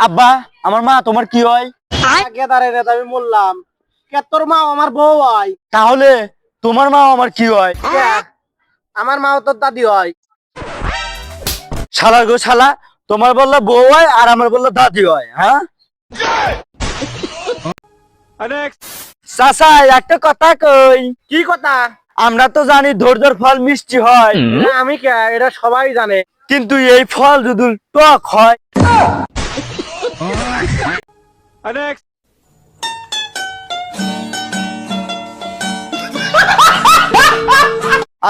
আব্বা আমার মা তোমার কি হয়? আমি বললাম কে তোর মা আমার বউ হয়। তাহলে তোমার মা আমার কি হয়? আমার মাও তোর দাদি হয়। শালা গো শালা, তোমার বললো বউ হয় আর আমার বললো দাদি হয়। হ্যাঁ চাচা একটা কথা কই। কি কথা? আমরা তো জানি ধৈর্যের ফল মিষ্টি হয়, আমি কে এটা সবাই জানে। কিন্তু এই ফল যদি টক হয়।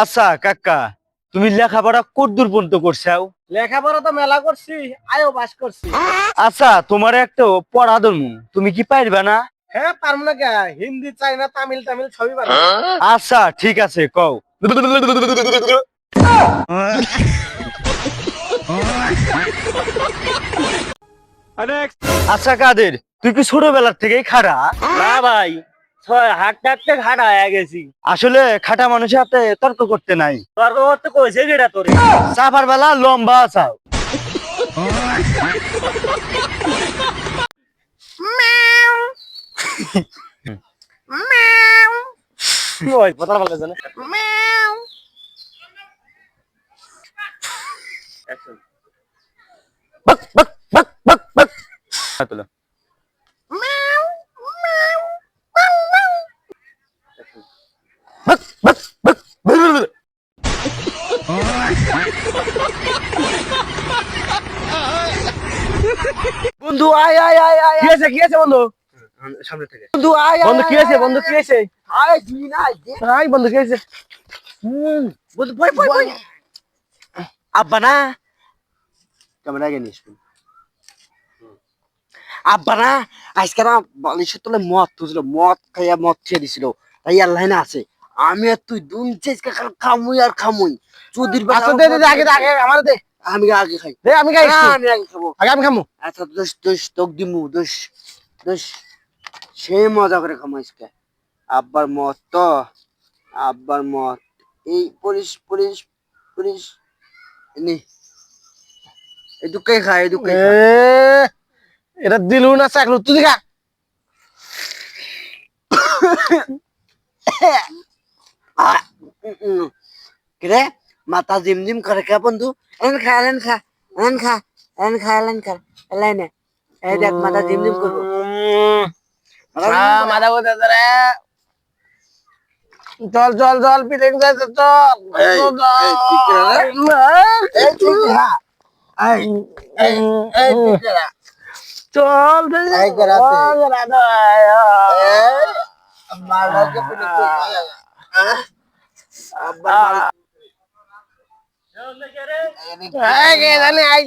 আচ্ছা কাকা, তুমি লেখাপড়া কতদূর পর্যন্ত করছাও? লেখাপড়া তো মেলা করছি, আয়ও বাস করছি। আচ্ছা তোমার একটা পড়া ধর্ম, তুমি কি পারবা না? হ্যাঁ পারবো না কে, হিন্দি চাইনা তামিল টামিল সবই পারবো। আচ্ছা ঠিক আছে কও। আচ্ছা কাদের, তুই কি ছোটবেলার থেকেই খাড়া? না ভাই, হাঁটতে হাঁটতে খাটা হয়ে গেছি। আসলে খাটা মানুষের হাতে তর্ক করতে নাই। তর্ক করতে কইছে কেটা তোরে? চাপার বেলা লম্বা আছাও। ওই পতার বলে জানে। বক বক বক বক বক। তুলো। বক বক বক। বন্ধু আয় আয় আয় আয়। কি আছে বন্ধু? সামনে থেকে। বন্ধু আয় বন্ধু কি আছে? বন্ধু কি আছে? আয় তুই না আয় বন্ধু কি আছে? বন্ধু বই বই বই। আব্বা না ক্যামেরা আগে নিস। আব্বা না আজকে না বালিশের তলে মদ তুলছিল, মদ খাইয়া মদ খেয়ে দিছিল, তাই আল্লাহ না আছে আমি আর তুই দুন চেষ্টা খামুই আর খামুই চুদির আচ্ছা দে দে আগে আগে আমার দে। আমি আগে খাই। দে আমি খাই। না, আমি আগে খাবো। আগে আমি খামু। আচ্ছা দোষ দোষ তোক দিমু দোষ দোষ সে মজা করে খামো আজকে। আব্বার মদ তো, আব্বার মদ এই পুলিশ পুলিশ পুলিশ নি এই দুঃখে খাই, এই দুঃখে খা। এটা দিলু না চাকলু তুই খা। কিরে মাথা জিম জিম করে কে বন্ধু? এলেন খা এলেন খা এলেন খা এলেন খা এলেন খা এলেন এই দেখ মাথা জিম জিম করবো। মাথা কোথা রে? চল চল চল পিঠে যাইতে চল। এই, এই, ঠিক করে রে। এই ঠিক খা এই এই এই ঠিক করে চল এই করাতে এই মারাকে পিঠে আব্বা জানি এই